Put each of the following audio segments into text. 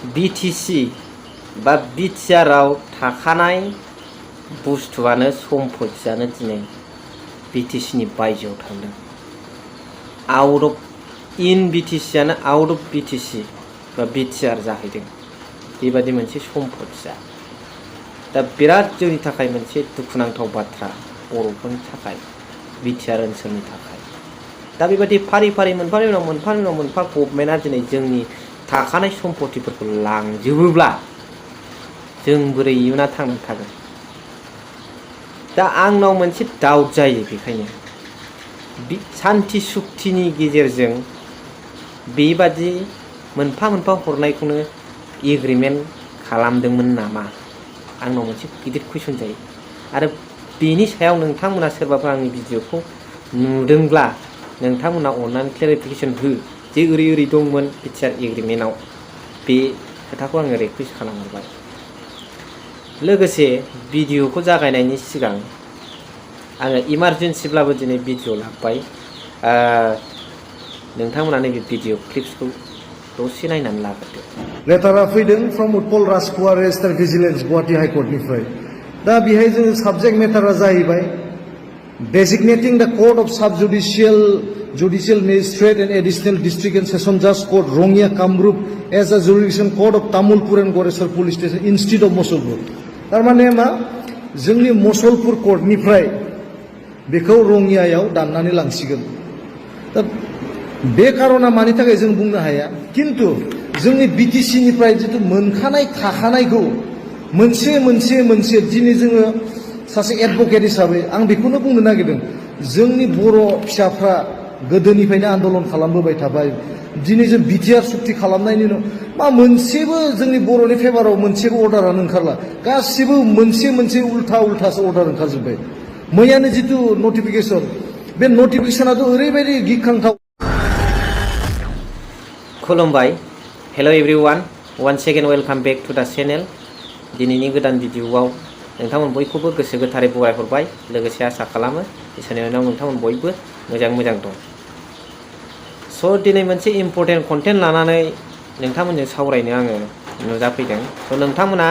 BTC बा बिटिआरआव थाखानाय बुस्थुआनो सम्पथियानो दिनै बिटिसिनि बायजोआव थांदों। आउट अफ इन बिटिसियानो आउट अफ बिटिसि बा बिटिआर जाहैदों। बेबादि मोनसे सम्पथिया दा बिराद जोंनि थाखाय मोनसे दुखुनांथाव बाथ्रा बर'फोरनि थाखाय, बिटिआर ओनसोलनि थाखाय। दा बेबायदि फारि फारि मोनफानि उनाव मोनफा गभर्नमेन्टआ दिनै जोंनि थाखानाय सम्पथिफोरखौ लांजोबोब्ला जों बोरै इयुना थांनानै थागोन? दा आंनाव मोनसे डाउट जायो। बेखायनो सान्ति सुक्तिनि गेजेरजों बेबादि मोनफा हरनायखौनो एग्रिमेन्ट खालामदोंमोन नामा? आंनाव मोनसे गिदिर कुइसन जायो। आरो बेनि सायाव नोंथांमोना सोरबाफोर आंनि भिडिअखौ नुदोंब्ला नोंथांमोना अननानै क्लेरिफिकेसन हो जे ओरै दंमोन बिटिआर एग्रिमेन्टआव। बे खोथाखौ आङो रिकुवेस्ट खालामहरबाय। लोगोसे भिडिअखौ जागायनायनि सिगां आङो इमारजेन्सिब्लाबो दिनै भिडिअ लाबोबाय। नोंथांमोना नैबे भिडिअ क्लिप्सखौ दसे नायनानै लाग्रोदो। लेटारा फैदों from Utpal Rajkumar registrar vigilance Guwahati हाइकर्टनिफ्राय। दा बेहाय जोङो साबजेक्ट मेटारा जाहैबाय designating the court of judicial magistrate and additional district and session judge court Rongya Kamrup as a jurisdiction court of Tamulpur and Goresar police station instead of Mosolpur. तारमाने मा जोंनि मसलपुर कोर्टनिफ्राय बेखौ रङियायाव दाननानै लांसिगोन। दा बे कारना मानि थाखाय जों बुंनो हाया, किन्तु जोंनि बिटिसिनिफ्राय जितु मोनखानाय थाखानायखौ मोनसे दिनै जोङो सासे एडभकेट हिसाबै आं बेखौनो बुंनो नागिरदों। जोंनि बर' फिसाफ्रा गोदोनिफ्रायनो आन्दलन खालामबोबाय थाबाय। दिनै जों बिटिआर सुक्ति खालामनायनि उनाव मा मोनसेबो जोंनि बर'नि फेभाराव मोनसेबो अर्डारानो ओंखारला। गासिबो मोनसे उल्थासो अर्डार ओंखारजोब्बाय। मैयानो जितु नटिफिकेसन, बे नटिफिकेसनाथ' ओरैबायदि गिखांथाव। खुलुमबाय। Hello' everyone, once again welcome back to the channel. दिनैनि गोदान भिडिअआव नोंथांमोन बयखौबो गोसो गोथारै बरायहरबाय। लोगोसे आसा खालामो इसोरनि अननायाव नोंथांमोन बयबो मोजां दं। स' दिनै मोनसे इम्परटेन्ट कन्टेन्ट लानानै नोंथांमोनजों सावरायनो आङो नुजाफैदों। स' नोंथांमोना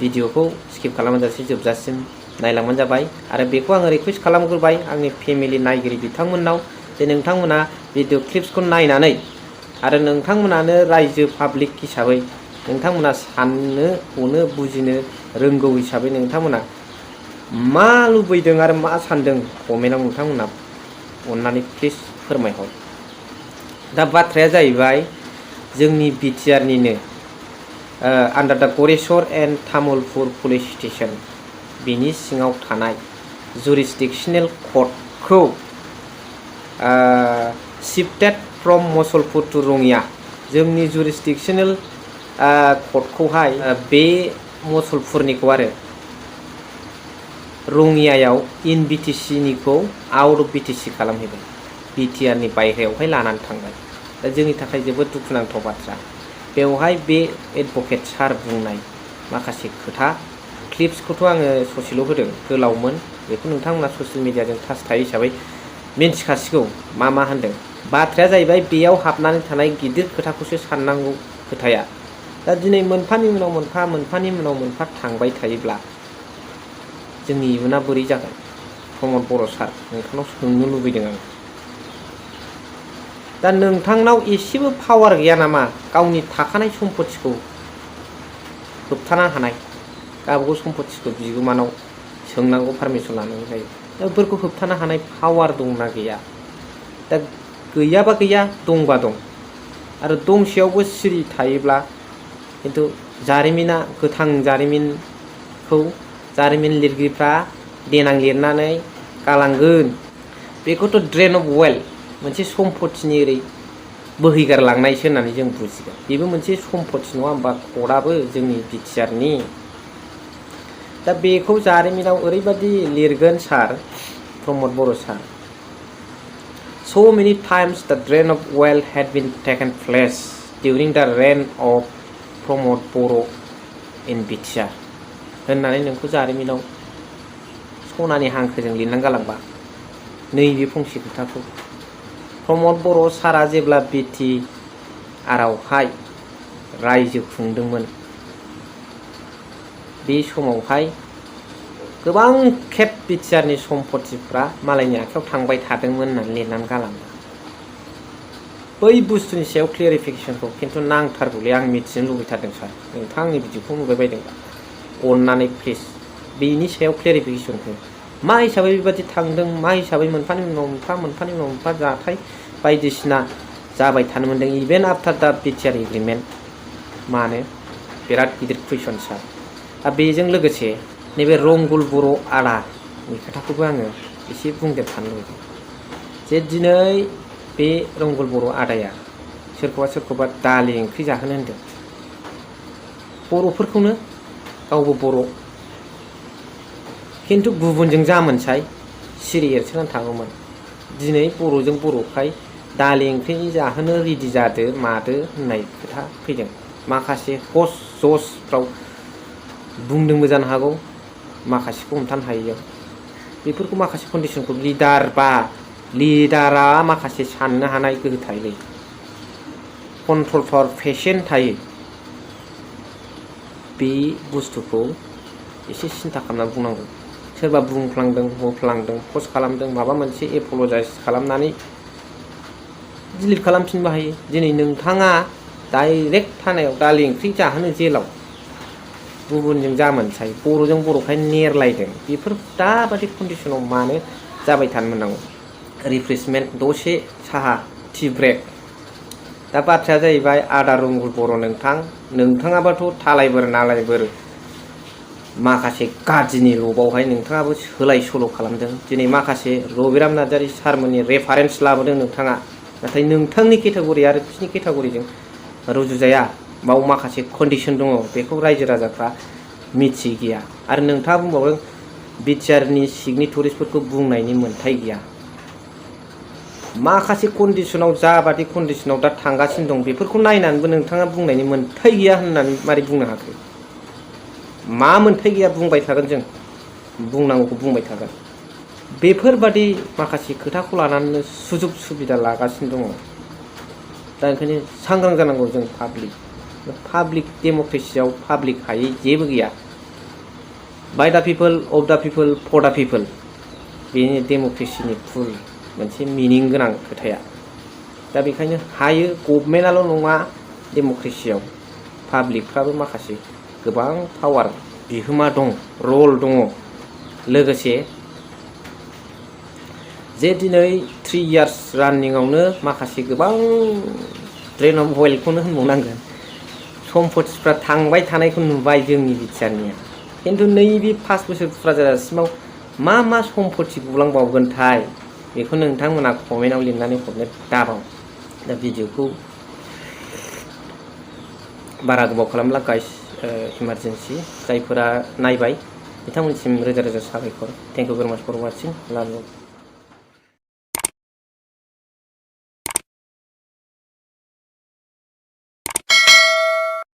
भिडिअखौ स्किप खालामाजासे जोबजासिम नायलांबानो जाबाय। आरो बेखौ आङो रिकुवेस्ट खालामग्रोबाय आंनि फेमिलि नायगिरि बिथांमोननाव जे नोंथांमोना भिडिअ क्लिप्सखौ नायनानै आरो नोंथांमोनानो रायजो पाब्लिक हिसाबै नोंथांमोना साननो हनो बुजिनो रोंगौ हिसाबै नोंथांमोना मा लुबैदों आरो मा सानदों कमेन्टआव नोंथांमोना अननानै प्लिज फोरमायहर। दा बाथ्राया जाहैबाय जोंनि बिटिआरनिनो आन्डार दा Goreswar and Tamulpur police station बिनि सिङाव थानाय जुरिसडिक्सनेल कर्टखौ shifted from Masalpur two Rangia. जोंनि जुरिसडिक्सनेल कर्टखौहाय बे मसलपुरनिखौ आरो रङियायाव इन बिटिसिनिखौ आउट अफ बिटिसि खालामहैबाय। बिटिआरनि बायह्रायावहाय लानानै थांबाय। दा जोंनि थाखाय जोबोद दुखुनांथाव बाथ्रा। बेवहाय बे एडभकेट सार बुंनाय माखासे खोथा क्लिप्सखौथ' आङो ससेल' होदों, गोलावमोन। बेखौ नोंथांमोना ससियेल मिडियाजों टाच थायो हिसाबै मिन्थिखासिगौ मा होनदों। बाथ्राया जाहैबाय बेयाव हाबनानै थानाय गिदिर खोथाखौसो साननांगौ खोथाया। दा दिनै मोनफानि उनाव मोनफा थांबाय थायोब्ला जोंनि इयुना बोरै जागोन? प्रमद बर' सार, नोंथांनाव सोंनो लुबैदों आं। दा नोंथांनाव एसेबो पावार गैया नामा गावनि थाखानाय सम्पथिखौ होबथानो हानाय? गावबागाव सम्पथिखौ बिगोमानाव सोंनांगौ, पारमिसन लानांगौ जायो। दा बेफोरखौ होबथानो हानाय पावार दंना गैया? दा गैयाबा गैया, दंबा दं। आरो दंसेयावबो सिरि थायोब्ला खिन्थु जारिमिना, गोथां जारिमिनखौ जारिमिन लिरगिरिफ्रा देनां लिरनानै गालांगोन। बेखौथ' ड्रेन अफ वेल्थ, मोनसे सम्पथिनि ओरै बोहैगारलांनायसो होननानै जों बुजिगोन। बेबो मोनसे सम्पथि नङा होमबा कर्टआबो जोंनि बिटिआरनि। दा बेखौ जारिमिनाव ओरैबादि लिरगोन सार प्रमद बर' सार, so many times the drain of wealth had been taken place during the reign of Pramod Boro' in BTR होननानै नोंखौ जारिमिनाव सनानि हांखोजों लिरनानै गालांबा नैबे फंसे खोथाखौ प्रमद बर' सारा जेब्ला बिटिआरआवहाय रायजो खुंदोंमोन बे समावहाय गोबां खेब बिटिआरनि सम्पथिफ्रा मालायनि आखायाव थांबाय थादोंमोन होननानै लिरनानै गालांदों। बै बुस्थुनि सायाव क्लियारिफिकेसनखौ खिन्थु नांथारगौलै, आं मिथिनो लुबैथारदों सार। नोंथां आंनि भिडिअखौ नुबाय बायदोंबा अननानै प्लिज बेनि सायाव क्लियारिफिकेसन हो। मा हिसाबै बेबादि थांदों, मा हिसाबै मोनफानि उनाव मोनफा जाथाय बायदिसिना जाबाय थानो मोन्दों इभेन आफ्टार दा बिटिआर एग्रिमेन्ट, मानो? बिराद गिदिर कुइसन सार। दा बेजों लोगोसे नैबे रंगुल बर' आदानि खोथाखौबो आङो एसे बुंदेरफानो लुबैदों जे दिनै बे रंगुल बर' आदाया सोरखौबा दालि ओंख्रि जाहोनो होनदों। बर'फोरखौनो, गावबो बर', खिन्थु गुबुनजों जामोनसाय सिरि एरसोनानै थागौमोन। दिनै बर'जों बर'खाय दालि ओंख्रि जाहोनो रेडि जादो मादो होननाय खोथा फैदों। माखासे हस जसफ्राव बुंदोंबो जानो हागौ, माखासेखौ हमथानो हायैयाव। बेफोरखौ माखासे कन्डिसनखौ लिडारा माखासे साननो हानाय गोहो थायोलै, कन्ट्रल पावार पेसेन्ट थायो। बे बुस्थुखौ एसे सिन्था खालामनानै बुंनांगौ। सोरबा बुंफ्लांदों, बुंफ्लांदों, पस्ट खालामदों, माबा मोनसे एपलजाइज खालामनानै डिलिट खालामफिननो हायो। दिनै नोंथाङा डाइरेक्ट थानायाव दालि ओंख्रि जाहोनो जेलाव गुबुनजों जामोनसाय बर'जों बर'खाय नेरलायदों। बेफोर दाबादि कन्डिसनाव मानो जाबाय थानो मोननांगौ? रिफ्रेशमेन्ट, दसे साहा, टि ब्रेक। दा बाथ्राया जाहैबाय आदा रंगुल बर' नोंथाङाबाथ' थालायबोर नालायबोर माखासे गाज्रिनि लबावहाय नोंथाङाबो सोलाय सोल' खालामदों। दिनै माखासे रबिराम नार्जारि सारमोननि रेफारेन्स लाबोदों नोंथाङा, नाथाय नोंथांनि केटेगरि आरो बिसिनि केटेगरिजों रुजुजाया। बाव माखासे कन्डिसन दङ, बेखौ रायजो राजाफ्रा मिथि गैया। आरो नोंथाङा बुंबावदों बिटिआरनि सिगनेटरिसफोरखौ बुंनायनि मोन्थाय गैया। माखासे कन्डिसनाव जाबादि कन्डिसनाव दा थांगासिनो दं बेफोरखौ नायनानैबो नोंथाङा बुंनायनि मोन्थाय गैया होननानै मारै बुंनो हाखो? मा मोन्थाय गैया? बुंबाय थागोन जों, बुंनांगौखौ बुंबाय थागोन। बेफोरबादि माखासे खोथाखौ लानानैनो सुजुग सुबिदा लागासिनो दङ। दा ओंखायनो सांग्रां जानांगौ जों पाब्लिक डेम'क्रेसियाव पाब्लिक हायै जेबो गैया। By the people, of the people, for the people, बेनो डेम'क्रेसिनि फुल मोनसे मिनिं गोनां खोथाया। दा बेखायनो हायो, गभर्नमेन्टआल' नङा, डेम'क्रेसियाव पाब्लिकफ्राबो माखासे गोबां पावार, बिहोमा दं, रल दङ। लोगोसे जे दिनै 3 इयार्स रानिंआवनो माखासे गोबां ड्रेन अफ वेल्थखौनो होनबावनांगोन, सम्पथिफ्रा थांबाय थानायखौ नुबाय जोंनि बिटिआरनिया। खिन्थु नैबे 5 बोसोर फुरा जाजासिमाव मा सम्पथि गुलांबावगोनथाय बेखौ नोंथांमोना कमेन्टआव लिरनानै हरनो दाबाव। दा भिडिअखौ बारा गोबाव खालामला गाइस, इमारजेन्सि। जायफोरा नायबाय बिथांमोनसिम रोजा रोजा साबायखर। थेंक इउ भेरि माच फर वाचिं। लाभ इउ।